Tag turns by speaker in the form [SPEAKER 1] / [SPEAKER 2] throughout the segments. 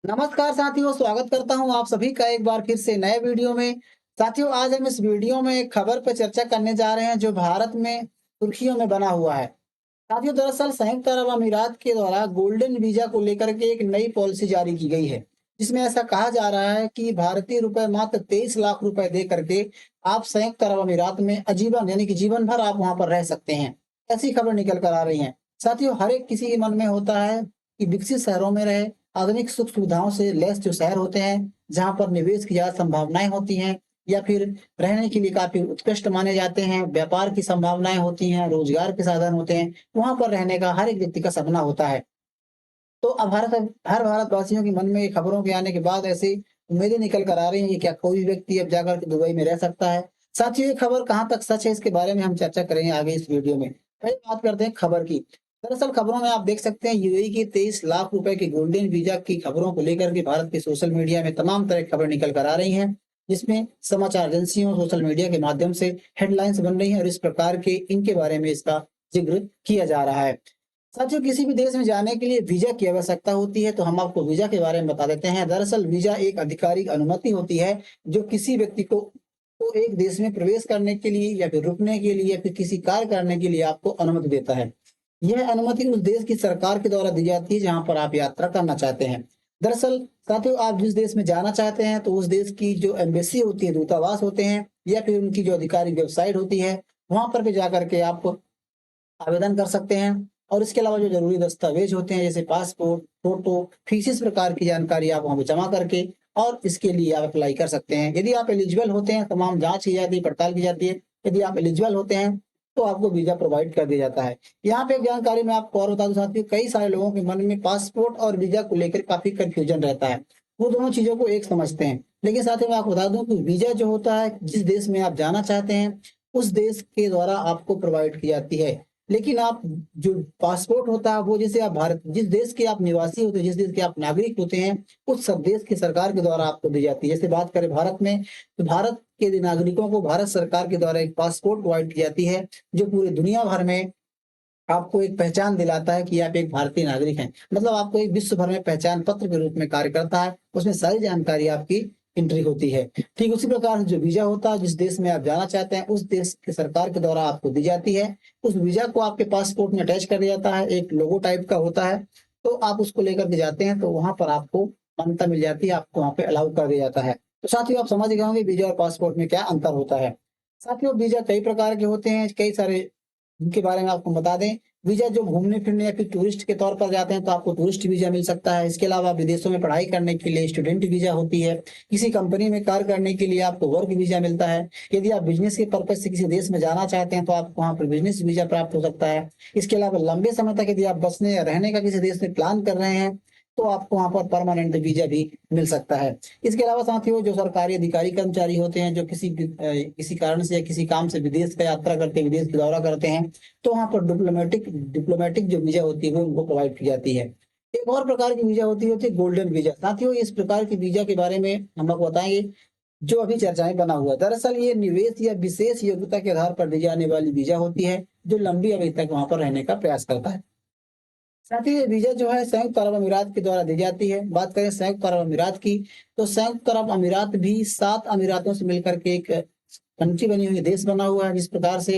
[SPEAKER 1] नमस्कार साथियों, स्वागत करता हूं आप सभी का एक बार फिर से नए वीडियो में। साथियों, आज हम इस वीडियो में एक खबर पर चर्चा करने जा रहे हैं जो भारत में सुर्खियों में बना हुआ है। साथियों, दरअसल संयुक्त अरब अमीरात के द्वारा गोल्डन वीजा को लेकर के एक नई पॉलिसी जारी की गई है, जिसमें ऐसा कहा जा रहा है कि भारतीय रुपए मात्र 23 लाख रुपए दे करके आप संयुक्त अरब अमीरात में आजीवन यानी कि जीवन भर आप वहां पर रह सकते हैं। ऐसी खबर निकल कर आ रही है। साथियों, हर एक किसी के मन में होता है कि विकसित शहरों में रहे, आधुनिक सुख सुविधाओं से लैस जो शहर होते हैं, जहाँ पर निवेश की ज़्यादा संभावनाएँ होती हैं या फिर रहने के लिए काफ़ी उत्कृष्ट माने जाते हैं, व्यापार की संभावनाएँ होती हैं, रोज़गार के साधन होते हैं, वहाँ पर रहने का हर एक व्यक्ति का सपना होता है। तो अब हर भारतवासियों के मन में ये खबरों के आने के बाद ऐसी उम्मीदें निकल कर आ रही हैं कि क्या कोई भी व्यक्ति अब जाकर के दुबई में रह सकता है। साथियों, ये खबर कहाँ तक सच है, इसके बारे में हम चर्चा करेंगे आगे इस वीडियो में। पहले बात करते हैं खबर की। दरअसल खबरों में आप देख सकते हैं यूएई की 23 लाख रुपए के गोल्डन वीजा की खबरों को लेकर के भारत के सोशल मीडिया में तमाम तरह की खबर निकल कर आ रही हैं, जिसमें समाचार एजेंसियों, सोशल मीडिया के माध्यम से हेडलाइंस बन रही हैं और इस प्रकार के इनके बारे में इसका जिक्र किया जा रहा है। साथियों, किसी भी देश में जाने के लिए वीजा की आवश्यकता होती है, तो हम आपको वीजा के बारे में बता देते हैं। दरअसल वीजा एक आधिकारिक अनुमति होती है जो किसी व्यक्ति को एक देश में प्रवेश करने के लिए या फिर रुकने के लिए या फिर किसी कार्य करने के लिए आपको अनुमति देता है। यह अनुमति उस देश की सरकार के द्वारा दी जाती है जहाँ पर आप यात्रा करना चाहते हैं। दरअसल साथियों, आप जिस देश में जाना चाहते हैं तो उस देश की जो एम्बेसी होती है, दूतावास होते हैं या फिर उनकी जो आधिकारिक वेबसाइट होती है, वहाँ पर भी जाकर के आप आवेदन कर सकते हैं। और इसके अलावा जो ज़रूरी दस्तावेज होते हैं जैसे पासपोर्ट, फ़ोटो, फीस इस प्रकार की जानकारी आप वहाँ पे जमा करके और इसके लिए आप अप्लाई कर सकते हैं। यदि आप एलिजिबल होते हैं, तमाम जाँच की जाती है, पड़ताल की जाती है। यदि आप एलिजिबल होते हैं, तो आपको वीज़ा प्रोवाइड कर दिया जाता है। यहाँ पे एक जानकारी मैं आपको और बता दूँ साथियों, कई सारे लोगों के मन में पासपोर्ट और वीज़ा को लेकर काफ़ी कन्फ्यूजन रहता है। वो दोनों चीज़ों को एक समझते हैं। लेकिन साथियों, मैं आपको बता दूँ कि वीज़ा जो होता है, जिस देश में आप जाना चाहते हैं, उस देश के द्वारा आपको प्रोवाइड की जाती है। लेकिन आप जो पासपोर्ट होता है वो जैसे आप भारत जिस देश के आप निवासी होते हैं, जिस देश के आप नागरिक होते हैं, उस सब देश की सरकार के द्वारा आपको दी जाती है। जैसे बात करें भारत में, तो भारत के नागरिकों को भारत सरकार के द्वारा एक पासपोर्ट प्रोवाइड की जाती है, जो पूरे दुनिया भर में आपको एक पहचान दिलाता है कि आप एक भारतीय नागरिक हैं। मतलब आपको एक विश्व भर में पहचान पत्र के रूप में कार्य करता है, उसमें सारी जानकारी आपकी एंट्री होती है। ठीक उसी प्रकार से जो वीज़ा होता है, जिस देश में आप जाना चाहते हैं, उस देश की सरकार के द्वारा आपको दी जाती है। उस वीज़ा को आपके पासपोर्ट में अटैच कर दिया जाता है, एक लोगो टाइप का होता है, तो आप उसको लेकर के जाते हैं, तो वहाँ पर आपको मान्यता मिल जाती है, आपको वहाँ पे अलाउ कर दिया जाता है। तो साथियों, आप समझ गए होंगे वीज़ा और पासपोर्ट में क्या अंतर होता है। साथियों, वीज़ा कई प्रकार के होते हैं, कई सारे इनके बारे में आपको बता दें। वीज़ा जो घूमने-फिरने या फिर टूरिस्ट के तौर पर जाते हैं, तो आपको टूरिस्ट वीज़ा मिल सकता है। इसके अलावा विदेशों में पढ़ाई करने के लिए स्टूडेंट वीज़ा होती है। किसी कंपनी में कार्य करने के लिए आपको वर्क वीज़ा मिलता है। यदि आप बिज़नेस के पर्पज़ से किसी देश में जाना चाहते हैं, तो आपको वहाँ पर बिज़नेस वीज़ा प्राप्त हो सकता है। इसके अलावा लंबे समय तक यदि आप बसने या रहने का किसी देश में प्लान कर रहे हैं, तो आपको वहाँ पर परमानेंट वीज़ा भी मिल सकता है। इसके अलावा साथियों, जो सरकारी अधिकारी कर्मचारी होते हैं, जो किसी कारण से या किसी काम से विदेश का यात्रा करते हैं, विदेश का दौरा करते हैं, तो वहाँ पर डिप्लोमेटिक डिप्लोमेटिक जो वीज़ा होती है वो उनको प्रोवाइड की जाती है। एक और प्रकार की वीज़ा होती है गोल्डन वीज़ा। साथियों, इस प्रकार की वीज़ा के बारे में हम आपको बताएँगे, जो अभी चर्चा में बना हुआ है। दरअसल ये निवेश या विशेष योग्यता के आधार पर दी जाने वाली वीज़ा होती है, जो लंबी अवधि तक वहाँ पर रहने का प्रयास करता है। साथ ही ये वीज़ा जो है संयुक्त अरब अमीरात के द्वारा दी जाती है। बात करें संयुक्त अरब अमीरात की, तो संयुक्त अरब अमीरात भी 7 अमीरातों से मिलकर के एक कंट्री बनी हुई है, देश बना हुआ है। जिस प्रकार से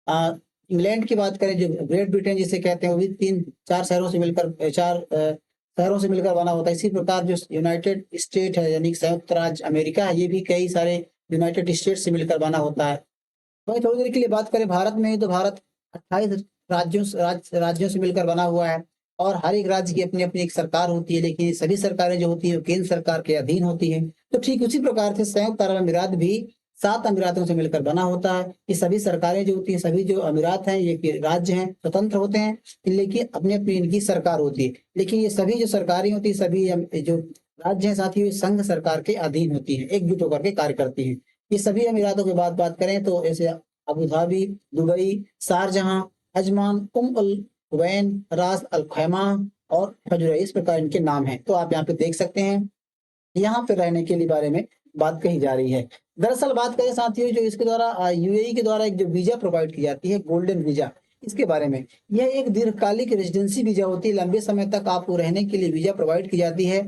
[SPEAKER 1] इंग्लैंड की बात करें, जो ग्रेट ब्रिटेन जिसे कहते हैं, वो भी 3-4 शहरों से मिलकर 4 शहरों से मिलकर बना होता है। इसी प्रकार जो यूनाइटेड स्टेट है, यानी कि संयुक्त राज्य अमेरिका है, ये भी कई सारे यूनाइटेड स्टेट से मिलकर बना होता है। वहीं थोड़ी देर के लिए बात करें भारत में, तो भारत 28 राज्यों से मिलकर बना हुआ है और हर एक राज्य की अपनी-अपनी एक सरकार होती है, लेकिन ये सभी सरकारें जो होती हैं, वो केंद्र सरकार के अधीन होती हैं। तो ठीक उसी प्रकार से संयुक्त अरब अमीरात भी 7 अमीरातों से मिलकर बना होता है। ये सभी सरकारें जो होती हैं, सभी जो अमीरात हैं, ये के राज्य हैं, स्वतंत्र होते हैं, लेकिन अपनी-अपनी इनकी सरकार होती है। लेकिन ये सभी जो सरकारें होती हैं, सभी जो राज्य हैं साथियों, ये संघ सरकार के अधीन होती हैं, एकजुट होकर के कार्य करती हैं। ये सभी अमीरातों की बात करें तो ऐसे Abu Dhabi, Dubai, Sharjah, Ajman, Al Quwain, Ras Al खैमा और फजुरैय, इस प्रकार इनके नाम हैं। तो आप यहाँ पे देख सकते हैं, यहाँ पे रहने के लिए बारे में बात कही जा रही है। दरअसल बात करें साथियों, जो इसके द्वारा यूएई के द्वारा एक जो वीज़ा प्रोवाइड की जाती है, गोल्डन वीज़ा, इसके बारे में। यह एक दीर्घकालिक रेज़िडेंसी वीज़ा होती है, लंबे समय तक आपको रहने के लिए वीज़ा प्रोवाइड की जाती है।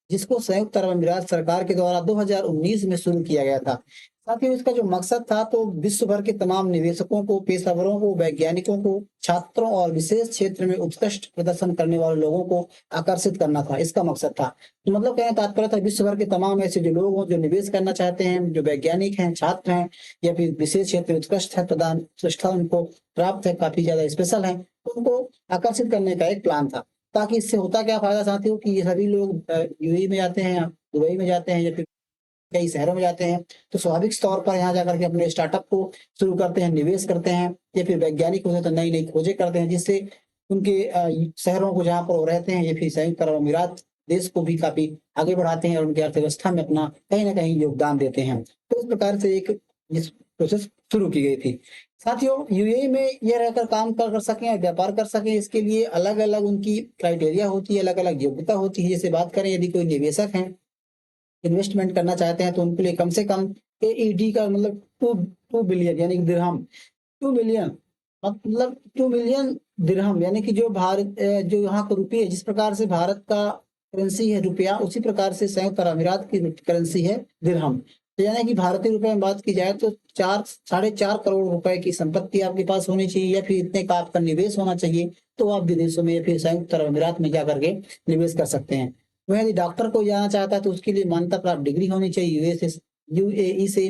[SPEAKER 1] जिसको संयुक्त अरब अमीरात सरकार के द्वारा 2019 में शुरू किया गया था। साथ ही इसका जो मकसद था तो विश्व भर के तमाम निवेशकों को, पेशेवरों को, वैज्ञानिकों को, छात्रों और विशेष क्षेत्र में उत्कृष्ट प्रदर्शन करने वाले लोगों को आकर्षित करना था, इसका मकसद था। तो मतलब कहने का तात्पर्य था विश्व भर के तमाम ऐसे जो लोग हों, जो निवेश करना चाहते हैं, जो वैज्ञानिक हैं, छात्र हैं या फिर विशेष क्षेत्र में उत्कृष्ट है, प्रदान प्रतिष्ठा उनको प्राप्त है, काफ़ी ज़्यादा स्पेशल हैं, तो उनको आकर्षित करने का एक प्लान था। ताकि इससे होता क्या फ़ायदा साथियों कि ये सभी लोग यूएई में जाते हैं, दुबई में जाते हैं या फिर कई शहरों में जाते हैं, तो स्वाभाविक तौर पर यहाँ जाकर के अपने स्टार्टअप को शुरू करते हैं, निवेश करते हैं या फिर वैज्ञानिक होते हैं तो नई-नई खोजें करते हैं, जिससे उनके शहरों को जहाँ पर वो रहते हैं या फिर संयुक्त अरब अमीरात देश को भी काफ़ी आगे बढ़ाते हैं और उनकी अर्थव्यवस्था में अपना कहीं न कहीं योगदान देते हैं। तो इस प्रकार से एक इस प्रोसेस शुरू की गई थी। साथियों, यूएई में ये रहकर काम कर सकें और व्यापार कर सकें, इसके लिए अलग-अलग उनकी क्राइटेरिया होती है, अलग-अलग योग्यता होती है। जैसे बात करें यदि कोई निवेशक हैं, इन्वेस्टमेंट करना चाहते हैं तो उनके लिए कम से कम एईडी का मतलब 2 बिलियन यानी कि दिरहम 2 मिलियन मतलब 2 मिलियन दिरहम यानी कि जो यहाँ का रुपये है, जिस प्रकार से भारत का करेंसी है रुपया, उसी प्रकार से संयुक्त अरब अमीरात की करेंसी है दिरहम। तो यानी कि भारतीय रुपए में बात की जाए तो 4 साढ़े 4 करोड़ रुपए की संपत्ति आपके पास होनी चाहिए या फिर इतने का आपका निवेश होना चाहिए, तो आप विदेशों में या फिर संयुक्त अरब अमीरात में जाकर के निवेश कर सकते हैं। वहीं यदि डॉक्टर कोई जाना चाहता है तो उसके लिए मान्यता प्राप्त डिग्री होनी चाहिए, यूएई से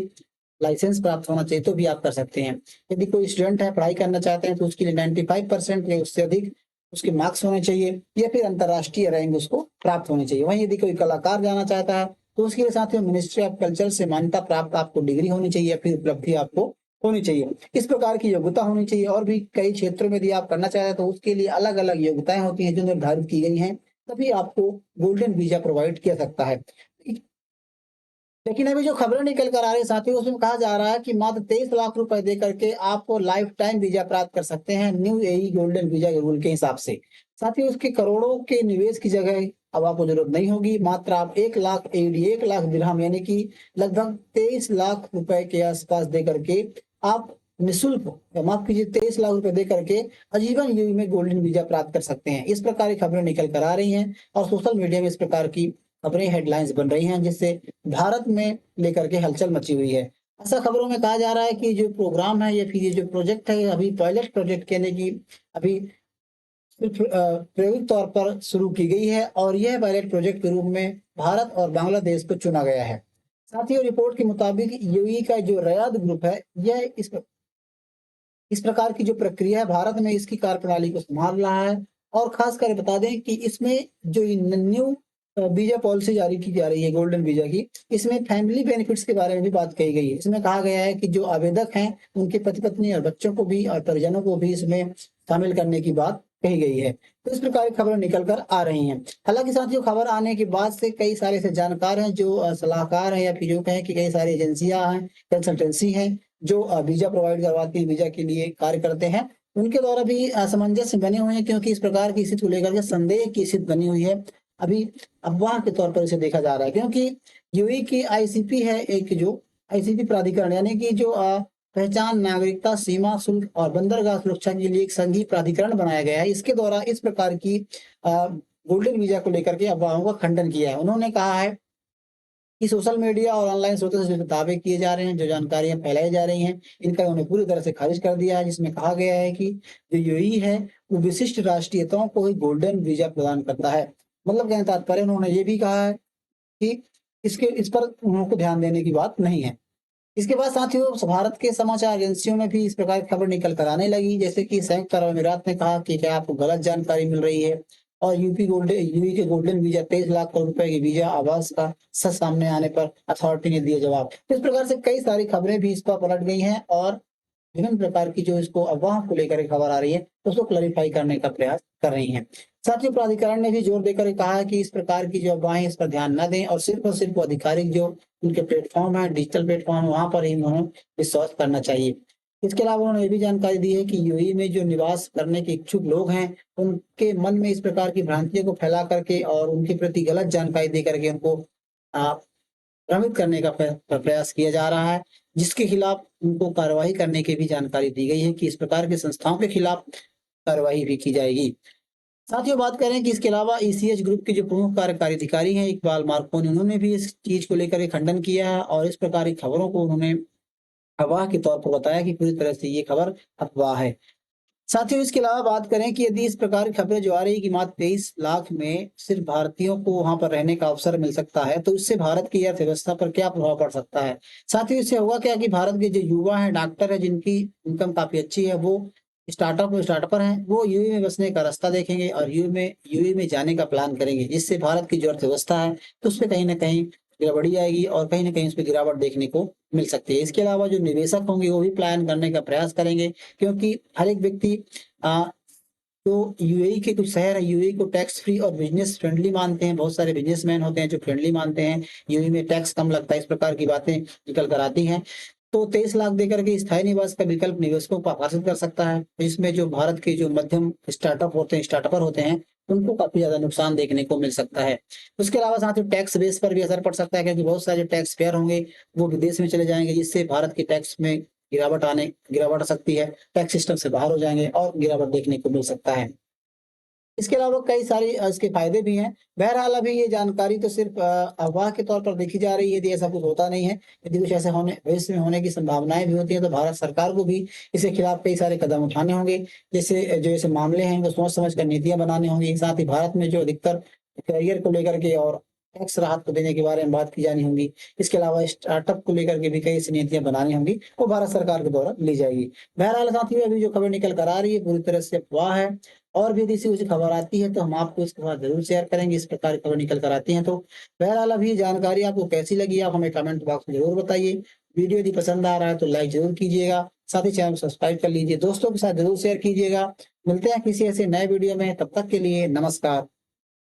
[SPEAKER 1] लाइसेंस प्राप्त होना चाहिए, तो भी आप कर सकते हैं। यदि कोई स्टूडेंट है, पढ़ाई करना चाहते हैं तो उसके लिए 95% या उससे अधिक उसके मार्क्स होने चाहिए या फिर अंतर्राष्ट्रीय रैंक उसको प्राप्त होनी चाहिए। वहीं यदि कोई कलाकार जाना चाहता है तो उसके लिए साथियों मिनिस्ट्री ऑफ कल्चर से मान्यता प्राप्त आपको डिग्री होनी चाहिए या फिर उपलब्धि आपको होनी चाहिए। इस प्रकार की योग्यता होनी चाहिए और भी कई क्षेत्रों में यदि आप करना चाहते हैं तो उसके लिए अलग-अलग योग्यताएं होती हैं जो निर्धारित की गई हैं, तभी आपको गोल्डन वीज़ा प्रोवाइड किया सकता है। लेकिन अभी जो खबरें निकल कर आ रही है साथियों, उसमें कहा जा रहा है कि मात्र 23 लाख रुपए दे करके आपको लाइफ टाइम वीजा प्राप्त कर सकते हैं न्यू एई गोल्डन वीजा के रूल के हिसाब से। साथियों, उसके करोड़ों के निवेश की जगह अब आपको जरूरत नहीं होगी, मात्र आप 1 लाख एडी 1 लाख दिरहम यानी कि लगभग 23 लाख रुपए के आसपास दे करके आप निःशुल्क माफ कीजिए 23 लाख रुपए दे करके आजीवन यूएई में गोल्डन वीजा प्राप्त कर सकते हैं। इस प्रकार की खबरें निकल कर आ रही हैं और सोशल मीडिया में इस प्रकार की खबरें हेडलाइंस बन रही हैं, जिससे भारत में लेकर के हलचल मची हुई है। ऐसा खबरों में कहा जा रहा है कि जो प्रोग्राम है या फिर ये जो प्रोजेक्ट है अभी पायलट प्रोजेक्ट यानी कि अभी सिर्फ प्रायोगिक तौर पर शुरू की गई है और यह पायलट प्रोजेक्ट के रूप में भारत और बांग्लादेश को चुना गया है। साथ ही रिपोर्ट के मुताबिक यूएई का जो रयाद ग्रुप है यह इस प्रकार की जो प्रक्रिया है भारत में इसकी कार्यप्रणाली को संभाल रहा है और खास कर बता दें कि इसमें जो न्यू वीजा पॉलिसी जारी की जा रही है गोल्डन वीजा की, इसमें फैमिली बेनिफिट्स के बारे में भी बात कही गई है। इसमें कहा गया है कि जो आवेदक हैं उनके पति पत्नी और बच्चों को भी और परिजनों को भी इसमें शामिल करने की बात कही गई है। तो इस प्रकार की खबरें निकल कर आ रही हैं। हालांकि साथियों, खबर आने के बाद से कई सारे ऐसे जानकार हैं जो सलाहकार हैं या फिर जो कहें कि कई सारी एजेंसियां हैं, कंसल्टेंसी हैं जो वीजा प्रोवाइड करवाती है, वीजा के लिए कार्य करते हैं, उनके द्वारा भी असमंजस बने हुए हैं क्योंकि इस प्रकार की स्थिति को लेकर के संदेह की स्थिति बनी हुई है। अभी अफवाह के तौर पर इसे देखा जा रहा है क्योंकि यूएई की आईसीपी है, एक जो आईसीपी प्राधिकरण यानी कि जो पहचान, नागरिकता, सीमा शुल्क और बंदरगाह सुरक्षा के लिए एक संघीय प्राधिकरण बनाया गया है। इसके द्वारा इस प्रकार की गोल्डन वीजा को लेकर के अफवाहों का खंडन किया है। उन्होंने कहा है कि सोशल मीडिया और ऑनलाइन स्रोतों से जो दावे किए जा रहे हैं, जो जानकारियां फैलाई जा रही हैं, इनका उन्होंने पूरी तरह से खारिज कर दिया है, जिसमें कहा गया है कि जो यूएई है वो विशिष्ट राष्ट्रीयताओं को ही गोल्डन वीजा प्रदान करता है। मतलब कहने का तात्पर्य उन्होंने ये भी कहा है कि इस पर उनको ध्यान देने की बात नहीं है। इसके बाद साथियों, भारत के समाचार एजेंसियों में भी इस प्रकार की खबर निकल कर आने लगी, जैसे कि संयुक्त अरब अमीरात ने कहा कि क्या आपको गलत जानकारी मिल रही है और यूएई के गोल्डन वीजा 23 लाख करोड़ रुपए की वीजा आवाज का सच सामने आने पर अथॉरिटी ने दिया जवाब। तो इस प्रकार से कई सारी खबरें भी इस पर पलट गई हैं और विभिन्न प्रकार की जो इसको अफवाह को लेकर एक खबर आ रही है तो उसको क्लैरिफाई करने का प्रयास कर रही हैं। साथ ही प्राधिकरण ने भी जोर देकर कहा है कि इस प्रकार की जो अफवाहें इस पर ध्यान न दें और सिर्फ आधिकारिक जो उनके प्लेटफॉर्म है, डिजिटल प्लेटफॉर्म, वहां पर ही उन्होंने विश्वास करना चाहिए। इसके अलावा उन्होंने ये भी जानकारी दी है कि यूएई में जो निवास करने के इच्छुक लोग हैं उनके मन में इस प्रकार की भ्रांतियों को फैला करके और उनके प्रति गलत जानकारी दे करके उनको भ्रमित करने का प्रयास किया जा रहा है, जिसके खिलाफ उनको कार्रवाई करने की भी जानकारी दी गई है कि इस प्रकार की संस्थाओं के खिलाफ कार्रवाई भी की जाएगी। साथियों बात करें कि इसके अलावा ईसीएच ग्रुप के जो प्रमुख कार्यकारी अधिकारी हैं इकबाल मार्कोनी, उन्होंने भी इस चीज़ को लेकर के खंडन किया है और इस प्रकार की खबरों को उन्होंने अफवाह के तौर पर बताया कि पूरी तरह से ये खबर अफवाह है। साथियों इसके अलावा बात करें कि यदि इस प्रकार की खबरें जो आ रही है कि मात्र 23 लाख में सिर्फ भारतीयों को वहाँ पर रहने का अवसर मिल सकता है, तो इससे भारत की अर्थव्यवस्था पर क्या प्रभाव पड़ सकता है? साथियों इससे होगा क्या कि भारत के जो युवा हैं, डॉक्टर हैं, जिनकी इनकम काफ़ी अच्छी है, वो स्टार्टअपर हैं, वो यूएई में बसने का रास्ता देखेंगे और यूएई में जाने का प्लान करेंगे, जिससे भारत की जो अर्थव्यवस्था है, तो उसपे कहीं न कहीं गड़बड़ी आएगी और कहीं न कहीं उसपे गिरावट देखने को मिल सकती है। इसके अलावा जो निवेशक होंगे, वो भी प्लान करने का प्रयास करेंगे क्योंकि हर एक व्यक्ति अ, जो यूएई के कुछ शहर हैं, यूएई को टैक्स फ्री और बिज़नेस फ्रेंडली मानते हैं। बहुत सारे बिज़नेसमैन होते हैं जो फ्रेंडली मानते हैं, यूएई में टैक्स कम लगता है, इस प्रकार की बातें निकल कर आती हैं। तो 23 लाख देकर के स्थायी निवास का विकल्प निवेशकों को आकर्षित कर सकता है। इसमें जो भारत के जो मध्यम स्टार्टअपर होते हैं, उनको काफ़ी ज़्यादा नुकसान देखने को मिल सकता है। उसके अलावा साथ ही टैक्स बेस पर भी असर पड़ सकता है क्योंकि बहुत सारे जो टैक्स पेयर होंगे, वो विदेश में चले जाएँगे, जिससे भारत के टैक्स में गिरावट आ सकती है। टैक्स सिस्टम से बाहर हो जाएँगे और गिरावट देखने को मिल सकता है। इसके अलावा कई सारी इसके फ़ायदे भी हैं। बहरहाल अभी ये जानकारी तो सिर्फ़ अफ़वाह के तौर पर देखी जा रही है, यदि ऐसा कुछ होता नहीं है, यदि कुछ ऐसा भविष्य में होने की संभावनाएँ भी होती हैं, तो भारत सरकार को भी इसके खिलाफ कई सारे कदम उठाने होंगे। जो ऐसे मामले हैं, इनको सोच-समझ कर नीतियाँ बनानी होंगी। साथ ही भारत में जो अधिकतर करियर को लेकर के और टैक्स राहत को देने के बारे में बात की जानी होगी। इसके अलावा स्टार्टअप को लेकर के भी कई ऐसी नीतियाँ बनानी होंगी, वो भारत सरकार के द्वारा ली जाएगी। बहरहाल साथियों अभी जो खबर निकल कर आ रही है, पूरी तरह से अफ़वाह है। और भी यदि ऐसी-वैसी खबर आती है तो हम आपको इसके बाद ज़रूर शेयर करेंगे, इस प्रकार की खबर निकल कर आती हैं तो। बहरहाल अभी ये जानकारी आपको कैसी लगी आप हमें कमेंट बॉक्स में ज़रूर बताइए। वीडियो यदि पसंद आ रहा है तो लाइक ज़रूर कीजिएगा, साथ ही चैनल को सब्सक्राइब कर लीजिए, दोस्तों के साथ ज़रूर शेयर कीजिएगा। मिलते हैं किसी ऐसे नए वीडियो में, तब तक के लिए नमस्कार।